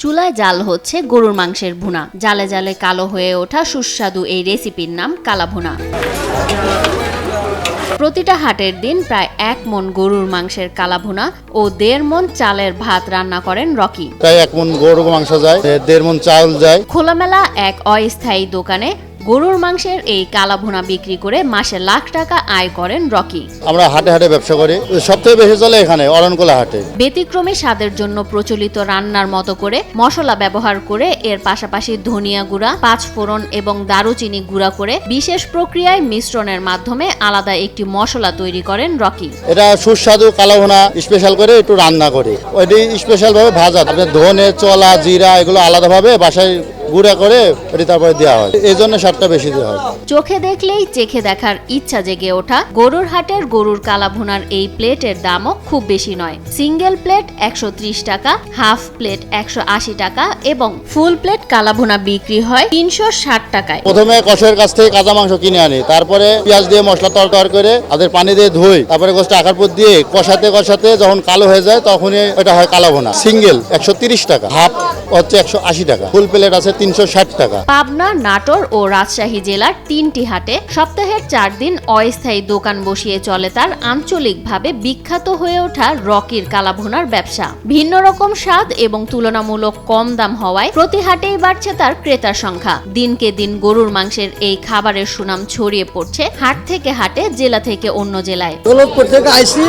চুলায় জাল হচ্ছে গরুর মাংসের ভুনা। জালে জালে কালো হয়ে ওঠা সুস্বাদু এই রেসিপির নাম কালা ভুনা। প্রতিটা হাটের দিন প্রায় 1 মণ গরুর মাংসের কালা ভুনা ও 1.5 মণ চালের ভাত রান্না করেন রকি। প্রায় 1 মণ গরুর মাংস যায়, 1.5 মণ চাউল যায়। খোলামেলা এক অস্থায়ী দোকানে গরুর মাংসের এই কালা ভুনা বিক্রি করে মাসে লাখ টাকা আয় করেন রকি। আমরা হাটে হাটে ব্যবসা করি, সবথেকে বেশি চলে এখানে অরণকোলা হাটে। ব্যতিক্রমী স্বাদের জন্য প্রচলিত রান্নার মতো করে মশলা ব্যবহার করে এর পাশাপাশি ধনিয়া গুঁড়া, 5 ফোড়ন এবং দারুচিনি গুঁড়া করে বিশেষ প্রক্রিয়ায় মিশ্রণের মাধ্যমে আলাদা একটি মশলা তৈরি করেন রকি। এটা সুস্বাদু কালা ভুনা স্পেশাল করে একটু রান্না করি, ওইটি স্পেশাল ভাবে ভাজা। আপনার ধনে, চলা, জিরা এগুলো আলাদাভাবে বাসায় গুঁড়া করে ওটি তারপরে দেওয়া হয়, এই জন্য স্বাদটা বেশি দেওয়া হয়। চোখে দেখলেই চেখে দেখার ইচ্ছা জেগে ওঠা গরুর হাটের গরুর কালা ভুনার এই প্লেটের দামও খুব বেশি নয়। সিঙ্গেল প্লেট 130 টাকা, হাফ প্লেট 180 টাকা এবং ফুল প্লেট কালা ভুনা বিক্রি হয় 360 টাকায়। প্রথমে কষের কাছ থেকে কাঁচা মাংস কিনে আনি, তারপরে পেঁয়াজ দিয়ে মশলা তরকার করে তাদের পানি দিয়ে ধুই, তারপরে গোশত আকার পর দিয়ে কষাতে কষাতে যখন কালো হয়ে যায় তখনই এটা হয় কালা ভুনা। সিঙ্গেল 130 টাকা, হাফ হচ্ছে 180 টাকা, ফুল প্লেট আছে 360 টাকা। পাবনা, নাটোর ও রাজশাহী জেলার 3টি হাটে সপ্তাহের 4 দিন অস্থায়ী দোকান বসিয়ে চলে তার আঞ্চলিকভাবে বিখ্যাত হয়ে ওঠা রকির কালা ভুনার ব্যবসা। ভিন্ন রকম স্বাদ এবং তুলনামূলক কম দাম হওয়ায় প্রতি হাটেই বাড়ছে তার ক্রেতার সংখ্যা। দিনকে দিন গরুর মাংসের এই খাবারের সুনাম ছড়িয়ে পড়ছে হাট থেকে হাটে, জেলা থেকে অন্য জেলায়। দৌলতপুর থেকে আইসি,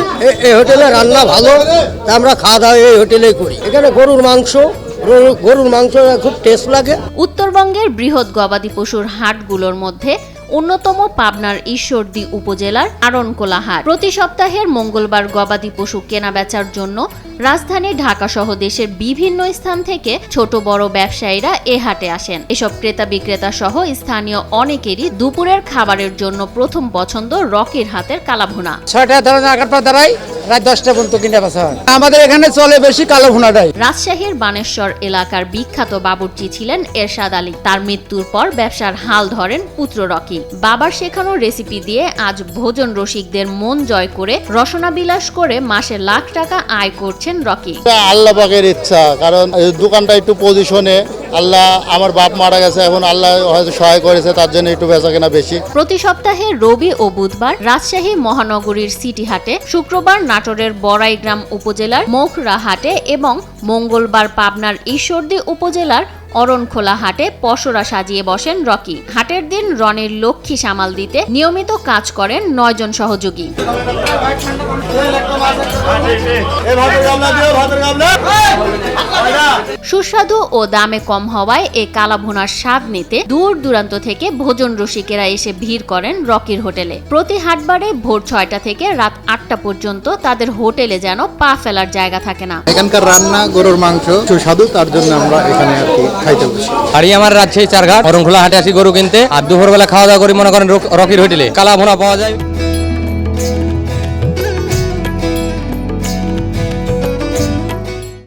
এই হোটেলে রান্না ভালো, আমরা খাওয়া দাওয়া এই হোটেলেই করি। এখানে গরুর মাংস খুব টেস্ট লাগে। উত্তরবঙ্গের বৃহৎ গবাদি পশুর হাটগুলোর মধ্যে অন্যতম পাবনার ঈশ্বরদী উপজেলার আরণকোলা হাট। প্রতি সপ্তাহের মঙ্গলবার গবাদি পশু কেনা বেচার জন্য রাজধানী ঢাকা সহ দেশের বিভিন্ন স্থান থেকে ছোট বড় ব্যবসায়ীরা এ হাটে আসেন। এসব ক্রেতা বিক্রেতা সহ স্থানীয় অনেকেরই দুপুরের খাবারের জন্য প্রথম পছন্দ রকির হাতের কালা ভুনা। 6টা ধরনের আকার পর দাঁড়াই, রাত 10টা পর্যন্ত কিনে বেচা হয়। আমাদের এখানে চলে বেশি কালো ভুনাটাই। রাজশাহীর বানেশ্বর এলাকার বিখ্যাত বাবুর্চি ছিলেন এরশাদ আলী। তার মৃত্যুর পর ব্যবসার হাল ধরেন পুত্র রকি। বাবার শেখানো রেসিপি দিয়ে আজ ভোজন রসিকদের মন জয় করে রসনা বিলাস করে মাসে লাখ টাকা আয় করছেন রকি। আল্লাহ পাকের ইচ্ছা, কারণ দোকানটা একটু পজিশনে, আল্লাহ আমার বাপ মারা গেছে, এখন আল্লাহ হয়তো সহায় করেছে, তার জন্য একটু বেচা কেনা বেশি। প্রতি সপ্তাহে রবি ও বুধবার রাজশাহী মহানগরীর সিটি হাটে, শুক্রবার নাটোরের বড়াইগ্রাম উপজেলার মোখরা হাটে এবং মঙ্গলবার পাবনার ঈশ্বরদী উপজেলার অরণখোলা হাটে পসরা সাজিয়ে বসেন রকি। হাটের দিন রনের লক্ষ্মী সামাল দিতে নিয়মিত কাজ করেন 9 জন সহযোগী। সুস্বাদু ও দামে কম হওয়ায় এ কালা ভুনার স্বাদ নিতে দূর দূরান্ত থেকে ভোজন রসিকেরা এসে ভিড় করেন রকির হোটেলে। প্রতি হাটবারে ভোর 6টা থেকে রাত 8টা পর্যন্ত তাদের হোটেলে যেন পা ফেলার জায়গা থাকে না। এখানকার রান্না গরুর মাংস সুস্বাদু, তার জন্য আমরা এখানে আর কি খাইতে বসি। আর আমার রাজশাহী চারঘাট অরণখোলা হাটে আসি গরু কিনতে, আর দুপুরবেলা খাওয়া দাওয়া করি মনে করেন রকির হোটেলে। কালা ভুনা পাওয়া যায়।